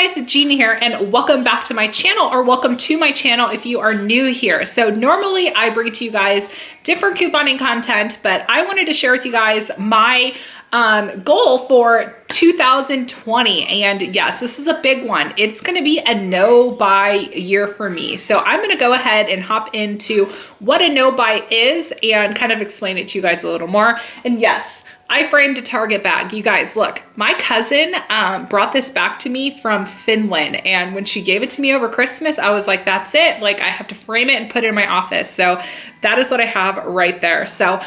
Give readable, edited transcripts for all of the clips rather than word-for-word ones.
guys, Gina here, and welcome back to my channel, or welcome to my channel if you are new here. So normally I bring to you guys different couponing content, but I wanted to share with you guys my goal for 2020. And yes, this is a big one. It's going to be a no-buy year for me. So I'm going to go ahead and hop into what a no-buy is and kind of explain it to you guys a little more. And yes, I framed a Target bag. You guys, look, my cousin brought this back to me from Finland. And when she gave it to me over Christmas, I was like, that's it. Like, I have to frame it and put it in my office. So that is what I have right there. So,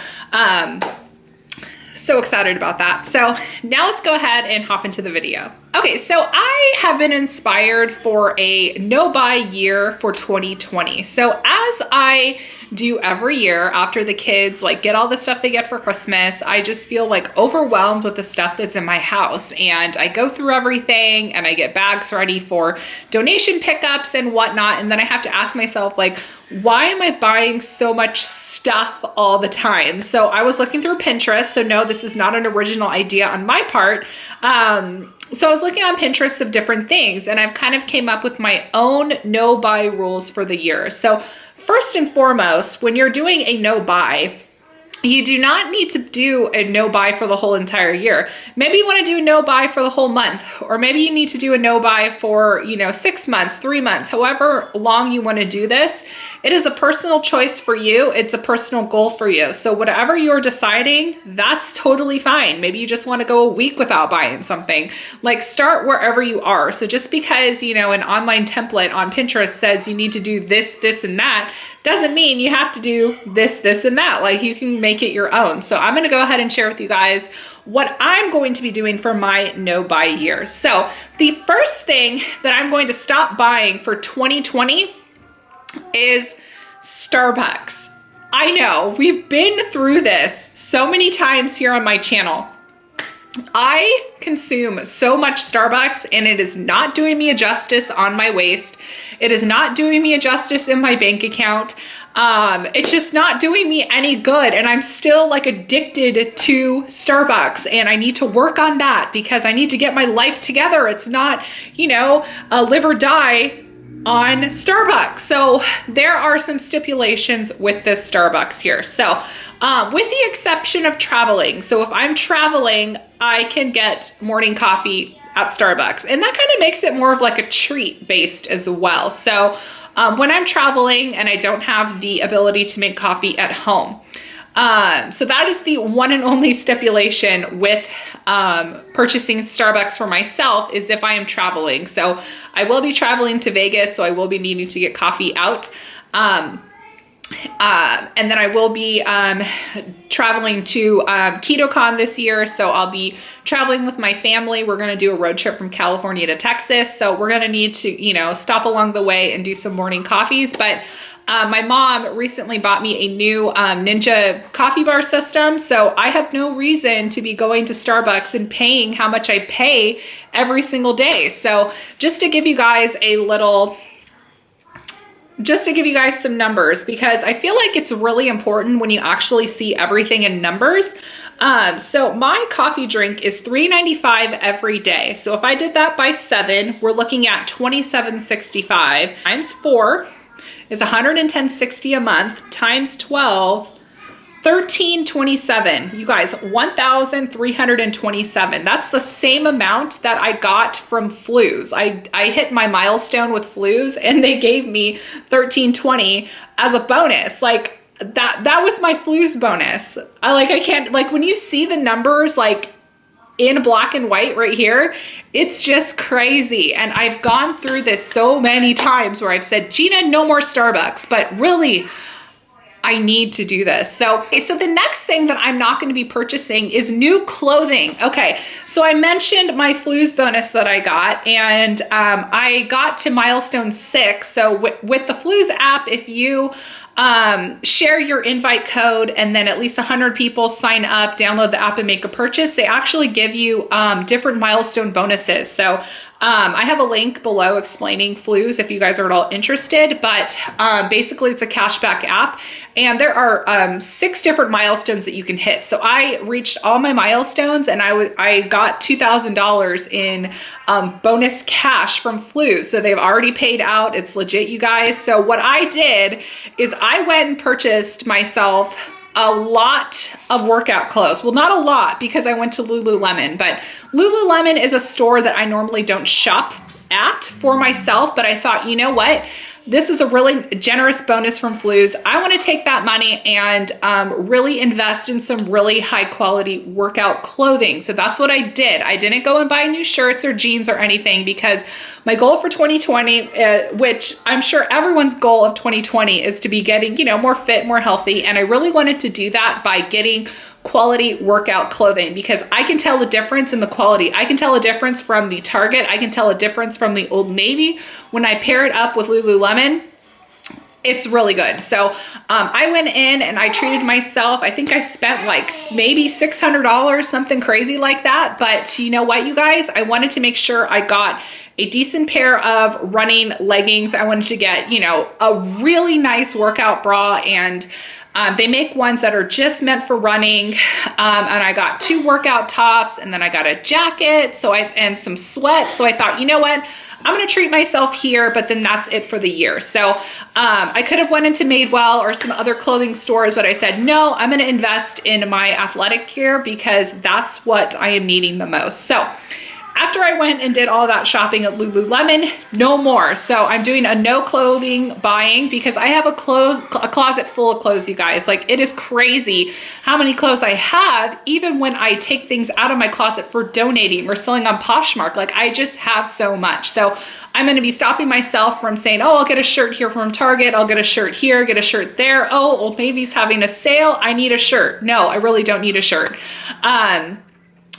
so excited about that. So now let's go ahead and hop into the video. Okay, so I have been inspired for a no-buy year for 2020. So as I do every year after the kids like get all the stuff they get for Christmas, I just feel like overwhelmed with the stuff that's in my house, and I go through everything and I get bags ready for donation pickups and whatnot, and then I have to ask myself, like, why am I buying so much stuff all the time? So I was looking through Pinterest. So no, this is not an original idea on my part. So I was looking on Pinterest of different things, and I've kind of came up with my own no-buy rules for the year. So first and foremost, when you're doing a no-buy, you do not need to do a no-buy for the whole entire year. Maybe you want to do a no-buy for the whole month, or maybe you need to do a no-buy for, 6 months, 3 months, however long you want to do this. It is a personal choice for you. It's a personal goal for you. So whatever you're deciding, that's totally fine. Maybe you just want to go a week without buying something. Like, start wherever you are. So just because, an online template on Pinterest says you need to do this, this, and that, doesn't mean you have to do this, this, and that. Like, you can make it your own. So I'm going to go ahead and share with you guys what I'm going to be doing for my no-buy year. So the first thing that I'm going to stop buying for 2020 is Starbucks. I know we've been through this so many times here on my channel. I consume so much Starbucks, and it is not doing me a justice on my waist. It is not doing me a justice in my bank account. It's just not doing me any good. And I'm still like addicted to Starbucks, and I need to work on that because I need to get my life together. It's not, a live or die on Starbucks. So there are some stipulations with this Starbucks here. So with the exception of traveling. So if I'm traveling, I can get morning coffee at Starbucks, and that kind of makes it more of like a treat based as well. So when I'm traveling and I don't have the ability to make coffee at home. So that is the one and only stipulation with purchasing Starbucks for myself, is if I am traveling. So I will be traveling to Vegas, so I will be needing to get coffee out. And then I will be traveling to KetoCon this year. So I'll be traveling with my family. We're going to do a road trip from California to Texas. So we're going to need to, stop along the way and do some morning coffees. But my mom recently bought me a new Ninja coffee bar system. So I have no reason to be going to Starbucks and paying how much I pay every single day. So just to give you guys some numbers, because I feel like it's really important when you actually see everything in numbers. So my coffee drink is $3.95 every day. So if I did that by 7, we're looking at $27.65 times 4 is $110.60 a month, times 12, $13.27. You guys, $1,327. That's the same amount that I got from Flues. I hit my milestone with Flues, and they gave me $13.20 as a bonus. Like, that was my Flues bonus. I can't, when you see the numbers in black and white right here, it's just crazy. And I've gone through this so many times where I've said, Gina, no more Starbucks, but really, I need to do this. So the next thing that I'm not going to be purchasing is new clothing. Okay, so I mentioned my Flues bonus that I got, and I got to milestone 6. So with the Flues app, if you share your invite code, and then at least 100 people sign up, download the app, and make a purchase, they actually give you different milestone bonuses. So I have a link below explaining Flues if you guys are at all interested, but basically it's a cashback app, and there are 6 different milestones that you can hit. So I reached all my milestones, and I got $2,000 in bonus cash from Flues. So they've already paid out. It's legit, you guys. So what I did is I went and purchased myself a lot of workout clothes. Well, not a lot because I went to Lululemon, but Lululemon is a store that I normally don't shop at for myself, but I thought, you know what? This is a really generous bonus from Flues. I want to take that money and really invest in some really high quality workout clothing. So that's what I did. I didn't go and buy new shirts or jeans or anything because my goal for 2020, which I'm sure everyone's goal of 2020 is to be getting, you know, more fit, more healthy. And I really wanted to do that by getting quality workout clothing because I can tell the difference in the quality. I can tell a difference from the Target. I can tell a difference from the Old Navy. When I pair it up with Lululemon, it's really good. So I went in and I treated myself. I think I spent like maybe $600, something crazy like that. But you know what, you guys? I wanted to make sure I got a decent pair of running leggings. I wanted to get, you know, a really nice workout bra, and they make ones that are just meant for running. And I got 2 workout tops, and then I got a jacket and some sweats. So I thought, you know what? I'm going to treat myself here, but then that's it for the year. So I could have went into Madewell or some other clothing stores, but I said, no, I'm going to invest in my athletic gear because that's what I am needing the most. So after I went and did all that shopping at Lululemon, no more. So I'm doing a no clothing buying because I have a closet full of clothes, you guys. Like, it is crazy how many clothes I have, even when I take things out of my closet for donating or selling on Poshmark. Like, I just have so much. So I'm going to be stopping myself from saying, oh, I'll get a shirt here from Target. I'll get a shirt here, get a shirt there. Oh, Old Navy's having a sale. I need a shirt. No, I really don't need a shirt.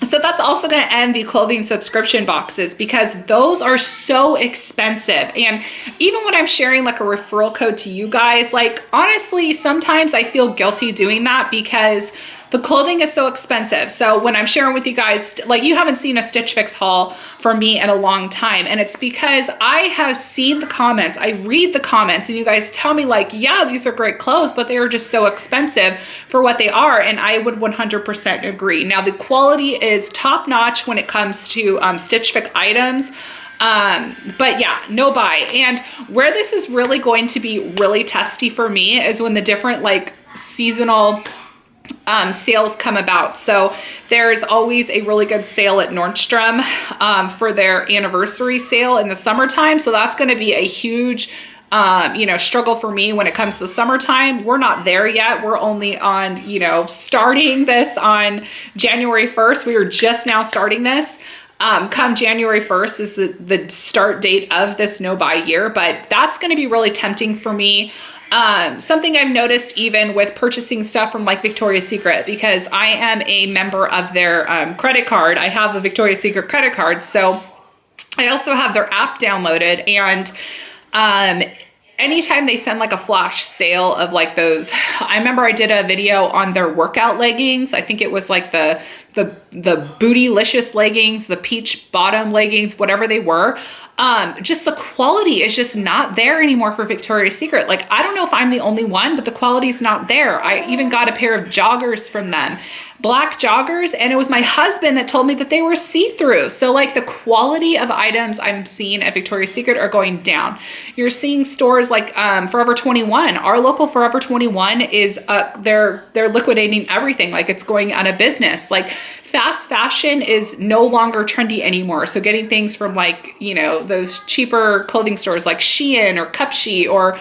So that's also going to end the clothing subscription boxes because those are so expensive. And even when I'm sharing like a referral code to you guys, like honestly, sometimes I feel guilty doing that because the clothing is so expensive. So when I'm sharing with you guys, like, you haven't seen a Stitch Fix haul for me in a long time. And it's because I have seen the comments, I read the comments, and you guys tell me like, yeah, these are great clothes, but they are just so expensive for what they are. And I would 100% agree. Now, the quality is top notch when it comes to Stitch Fix items. But yeah, no buy. And where this is really going to be really testy for me is when the different like seasonal sales come about. So there's always a really good sale at Nordstrom for their anniversary sale in the summertime. So that's going to be a huge struggle for me when it comes to summertime. We're not there yet. We're only on, starting this on January 1st. We are just now starting this. Come January 1st is the start date of this no buy year, but that's going to be really tempting for me. Something I've noticed even with purchasing stuff from like Victoria's Secret, because I am a member of their credit card. I have a Victoria's Secret credit card. So I also have their app downloaded, and anytime they send like a flash sale of like those, I remember I did a video on their workout leggings. I think it was like the Bootylicious leggings, the peach bottom leggings, whatever they were. Just the quality is just not there anymore for Victoria's Secret. Like, I don't know if I'm the only one, but the quality is not there. I even got a pair of joggers from them, black joggers, and it was my husband that told me that they were see-through. So like the quality of items I'm seeing at Victoria's Secret are going down. You're seeing stores like Forever 21. Our local Forever 21 is they're liquidating everything. Like, it's going out of business. Like, fast fashion is no longer trendy anymore. So getting things from like, those cheaper clothing stores like Shein or Cupshe or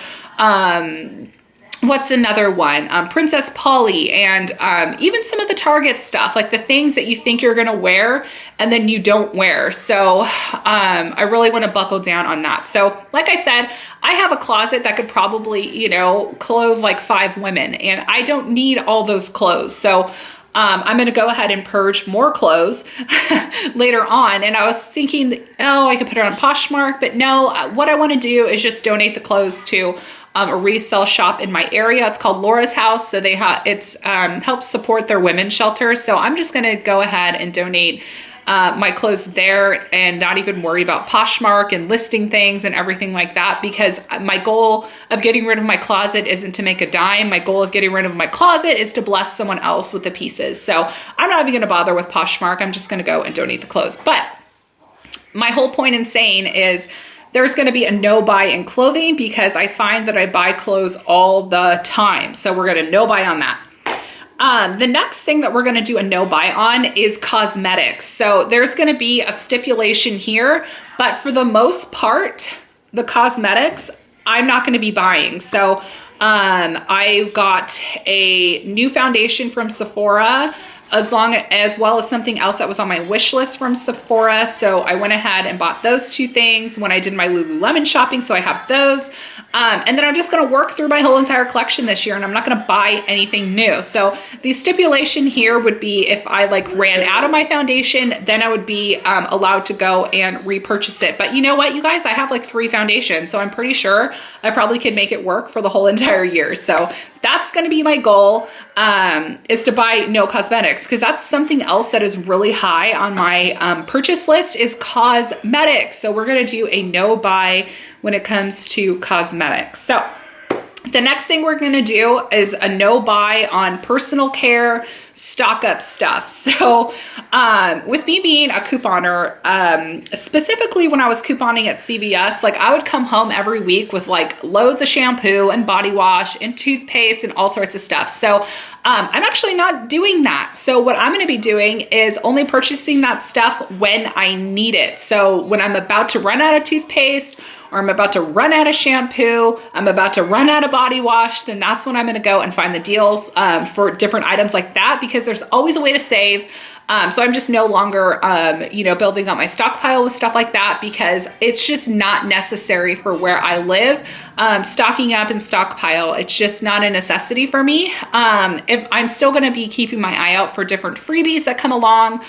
what's another one? Princess Polly, and even some of the Target stuff, like the things that you think you're gonna wear and then you don't wear. So I really wanna buckle down on that. So like I said, I have a closet that could probably, clothe like 5 women, and I don't need all those clothes. So I'm going to go ahead and purge more clothes later on. And I was thinking, oh, I could put it on Poshmark, but no, what I want to do is just donate the clothes to a resale shop in my area. It's called Laura's House. So they helps support their women's shelter. So I'm just going to go ahead and donate my clothes there and not even worry about Poshmark and listing things and everything like that, because my goal of getting rid of my closet isn't to make a dime. My goal of getting rid of my closet is to bless someone else with the pieces. So I'm not even going to bother with Poshmark. I'm just going to go and donate the clothes. But my whole point in saying is there's going to be a no buy in clothing, because I find that I buy clothes all the time. So we're going to no buy on that. The next thing that we're going to do a no buy on is cosmetics. So there's going to be a stipulation here, but for the most part, the cosmetics, I'm not going to be buying. So I got a new foundation from Sephora, as well as something else that was on my wish list from Sephora. So I went ahead and bought those two things when I did my Lululemon shopping. So I have those. And then I'm just going to work through my whole entire collection this year, and I'm not going to buy anything new. So the stipulation here would be if I ran out of my foundation, then I would be allowed to go and repurchase it. But you know what, you guys, I have 3 foundations. So I'm pretty sure I probably could make it work for the whole entire year. So that's going to be my goal, is to buy no cosmetics, because that's something else that is really high on my purchase list is cosmetics. So we're going to do a no buy when it comes to cosmetics. So the next thing we're going to do is a no buy on personal care stock up stuff. So with me being a couponer, specifically when I was couponing at CVS, I would come home every week with loads of shampoo and body wash and toothpaste and all sorts of stuff. So I'm actually not doing that. So what I'm going to be doing is only purchasing that stuff when I need it. So when I'm about to run out of toothpaste, or I'm about to run out of shampoo, I'm about to run out of body wash, then that's when I'm gonna go and find the deals for different items like that, because there's always a way to save. So I'm just no longer, building up my stockpile with stuff like that, because it's just not necessary for where I live. Stocking up and stockpile, it's just not a necessity for me. If I'm still gonna be keeping my eye out for different freebies that come along,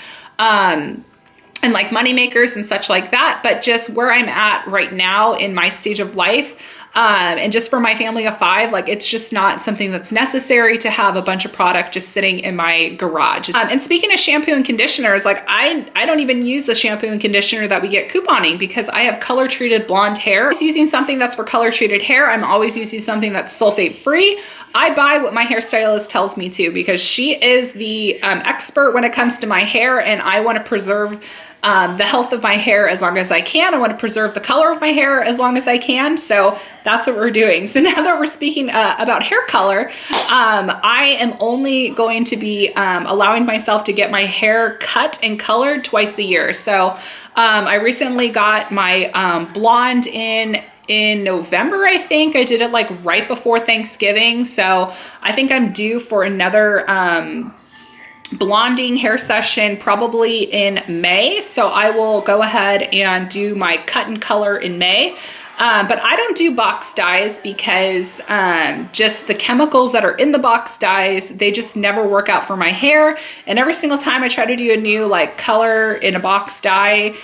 and money makers and such like that. But just where I'm at right now in my stage of life, and just for my family of 5, it's just not something that's necessary to have a bunch of product just sitting in my garage. And speaking of shampoo and conditioners, I don't even use the shampoo and conditioner that we get couponing, because I have color treated blonde hair. I'm using something that's for color treated hair. I'm always using something that's sulfate free. I buy what my hairstylist tells me to, because she is the expert when it comes to my hair, and I want to preserve the health of my hair as long as I can. I want to preserve the color of my hair as long as I can. So that's what we're doing. So now that we're speaking about hair color, I am only going to be allowing myself to get my hair cut and colored twice a year. So I recently got my blonde in November, I think. I did it right before Thanksgiving. So I think I'm due for another blonding hair session probably in May. So I will go ahead and do my cut and color in May. But I don't do box dyes, because just the chemicals that are in the box dyes, they just never work out for my hair. And every single time I try to do a new color in a box dye,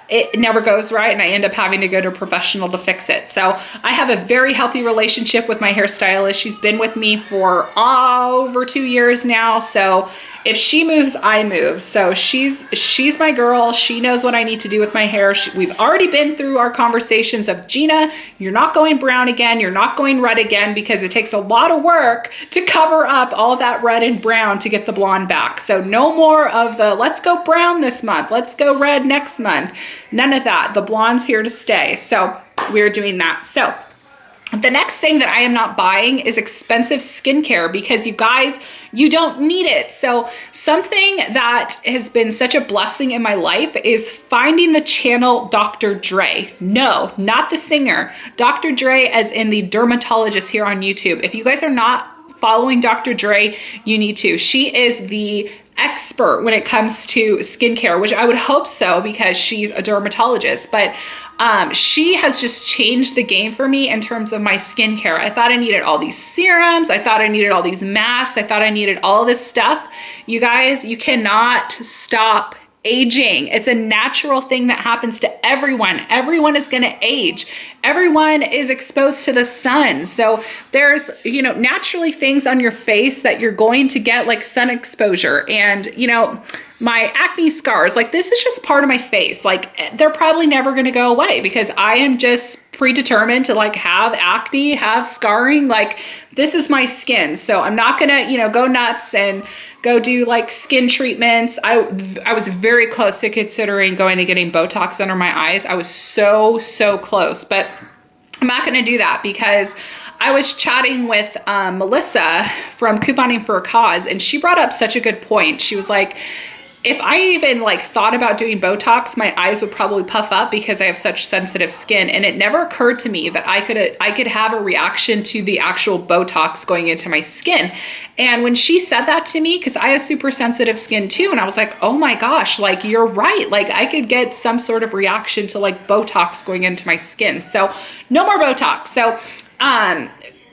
it never goes right, and I end up having to go to a professional to fix it. So I have a very healthy relationship with my hairstylist. She's been with me for over 2 years now. So if she moves, I move. So she's my girl. She knows what I need to do with my hair. We've already been through our conversations of, Gina, you're not going brown again. You're not going red again, because it takes a lot of work to cover up all that red and brown to get the blonde back. So no more of the, let's go brown this month, let's go red next month. None of that. The blonde's here to stay. So we're doing that. So the next thing that I am not buying is expensive skincare, because you guys, you don't need it. So something that has been such a blessing in my life is finding the channel Dr. Dre. No, not the singer. Dr. Dre as in the dermatologist here on YouTube. If you guys are not following Dr. Dre, you need to. She is the expert when it comes to skincare, which I would hope so because she's a dermatologist, but she has just changed the game for me in terms of my skincare. I thought I needed all these serums. I thought I needed all these masks. I thought I needed all this stuff. You guys, you cannot stop aging. It's a natural thing that happens to everyone. Everyone is going to age. Everyone is exposed to the sun. So there's, you know, naturally things on your face that you're going to get, like sun exposure. And, you know, my acne scars, like this is just part of my face. Like they're probably never going to go away because I am just predetermined to like have acne, have scarring. Like this is my skin. So I'm not going to, you know, go nuts and go do like skin treatments. I was very close to considering going and getting Botox under my eyes. I was so close, but I'm not going to do that because I was chatting with Melissa from Couponing for a Cause, and she brought up such a good point. She was like, if I even like thought about doing Botox, my eyes would probably puff up because I have such sensitive skin. And it never occurred to me that I could have a reaction to the actual Botox going into my skin. And when she said that to me, because I have super sensitive skin too, and I was like, oh my gosh, like you're right. Like I could get some sort of reaction to like Botox going into my skin. So no more Botox. So,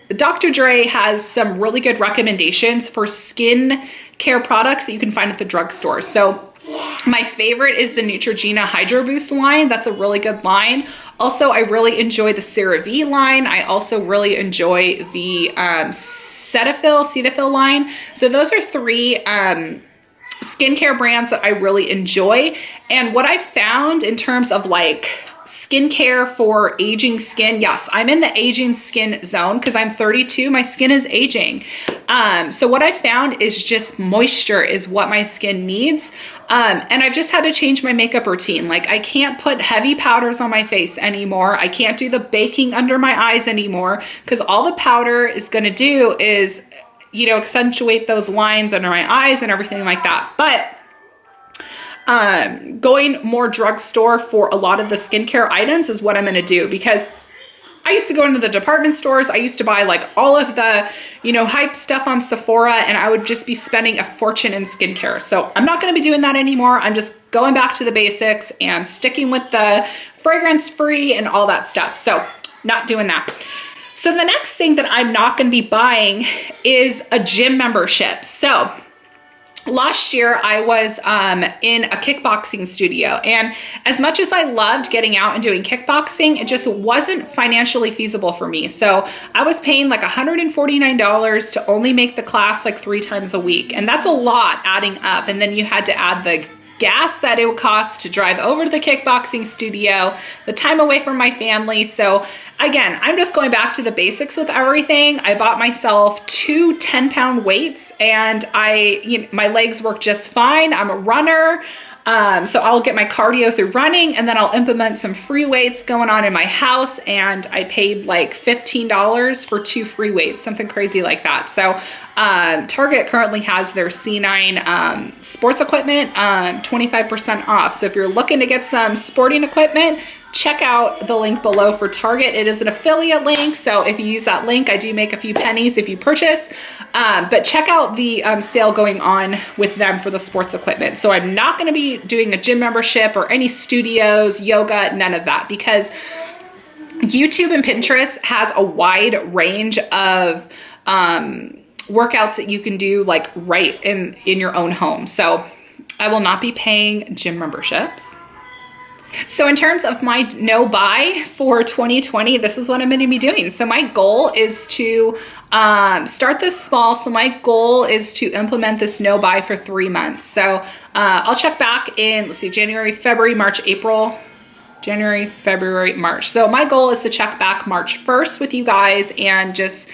Dr. Dre has some really good recommendations for skin care products that you can find at the drugstore. So my favorite is the Neutrogena Hydro Boost line. That's a really good line. Also, I really enjoy the CeraVe line. I also really enjoy the Cetaphil line. So those are three skincare brands that I really enjoy. And what I found in terms of like skincare for aging skin, yes, I'm in the aging skin zone because I'm 32. My skin is aging. So what I found is just moisture is what my skin needs. And I've just had to change my makeup routine. Like I can't put heavy powders on my face anymore. I can't do the baking under my eyes anymore because all the powder is going to do is, you know, accentuate those lines under my eyes and everything like that. But going more drugstore for a lot of the skincare items is what I'm going to do, because I used to go into the department stores. I used to buy like all of the, you know, hype stuff on Sephora, and I would just be spending a fortune in skincare. So I'm not going to be doing that anymore. I'm just going back to the basics and sticking with the fragrance free and all that stuff. So not doing that. So the next thing that I'm not going to be buying is a gym membership. So last year I was in a kickboxing studio, and as much as I loved getting out and doing kickboxing, it just wasn't financially feasible for me. So I was paying like $149 to only make the class like 3 times a week. And that's a lot adding up. And then you had to add the gas that it would cost to drive over to the kickboxing studio, the time away from my family. So again, I'm just going back to the basics with everything. I bought myself 2 10-pound weights, and my legs work just fine. I'm a runner. So I'll get my cardio through running, and then I'll implement some free weights going on in my house. And I paid like $15 for 2 free weights, something crazy like that. So Target currently has their C9 sports equipment 25% off. So if you're looking to get some sporting equipment, check out the link below for Target. It is an affiliate link, so if you use that link, I do make a few pennies if you purchase. But check out the sale going on with them for the sports equipment. So I'm not going to be doing a gym membership or any studios, yoga, none of that, because YouTube and Pinterest has a wide range of workouts that you can do like right in your own home. So I will not be paying gym memberships. So in terms of my no buy for 2020, this is what I'm going to be doing. So my goal is to start this small. So my goal is to implement this no buy for 3 months. So I'll check back in, let's see, January, February, March, April, January, February, March. So my goal is to check back March 1st with you guys and just,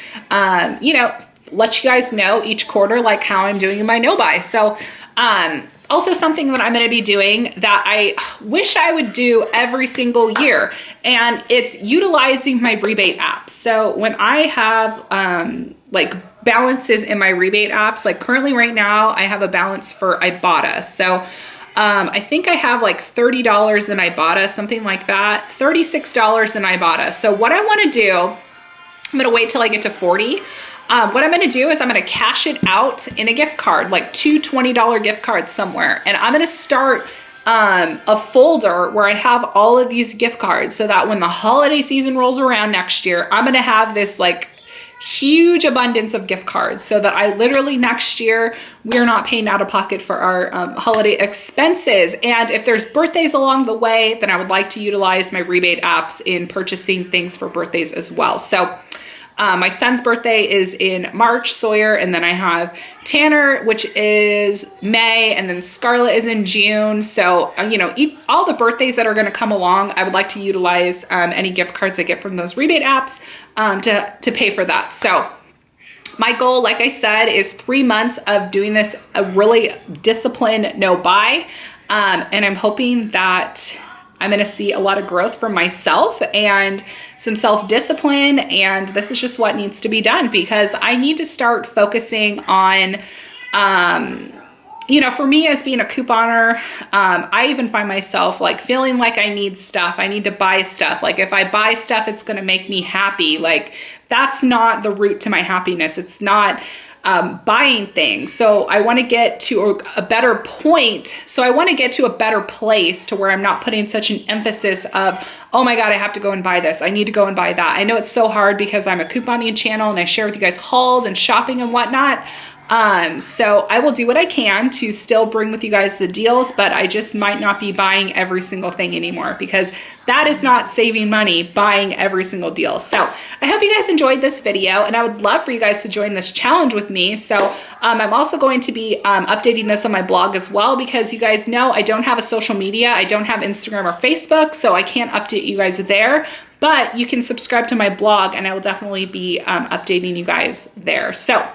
you know, let you guys know each quarter, like how I'm doing in my no buy. So, also something that I'm going to be doing that I wish I would do every single year, and it's utilizing my rebate apps. So when I have like balances in my rebate apps, like currently right now I have a balance for Ibotta. So I think I have like $30 in Ibotta, something like that, $36 in Ibotta. So what I want to do, I'm going to wait till I get to 40. what I'm gonna do is I'm gonna cash it out in a gift card, like two $20 gift cards somewhere. And I'm gonna start a folder where I have all of these gift cards so that when the holiday season rolls around next year, I'm gonna have this like huge abundance of gift cards so that I literally next year, we're not paying out of pocket for our holiday expenses. And if there's birthdays along the way, then I would like to utilize my rebate apps in purchasing things for birthdays as well. So my son's birthday is in March, Sawyer, and then I have Tanner, which is May, and then Scarlett is in June. So, you know, all the birthdays that are gonna come along, I would like to utilize any gift cards I get from those rebate apps to pay for that. So my goal, like I said, is 3 months of doing this a really disciplined no buy. And I'm hoping that I'm gonna see a lot of growth from myself and some self-discipline, and this is just what needs to be done because I need to start focusing on, you know, for me as being a couponer, I even find myself like feeling like I need stuff. I need to buy stuff. Like if I buy stuff, it's gonna make me happy. Like that's not the route to my happiness. It's not buying things. So I want to get to a better point. So I want to get to a better place to where I'm not putting such an emphasis of, oh my God, I have to go and buy this. I need to go and buy that. I know it's so hard because I'm a couponing channel and I share with you guys hauls and shopping and whatnot. So I will do what I can to still bring with you guys the deals, but I just might not be buying every single thing anymore because that is not saving money, buying every single deal. So I hope you guys enjoyed this video and I would love for you guys to join this challenge with me. So I'm also going to be updating this on my blog as well because you guys know I don't have a social media. I don't have Instagram or Facebook, so I can't update you guys there. But you can subscribe to my blog and I will definitely be updating you guys there. So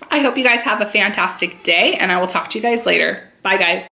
I hope you guys have a fantastic day and I will talk to you guys later. Bye guys.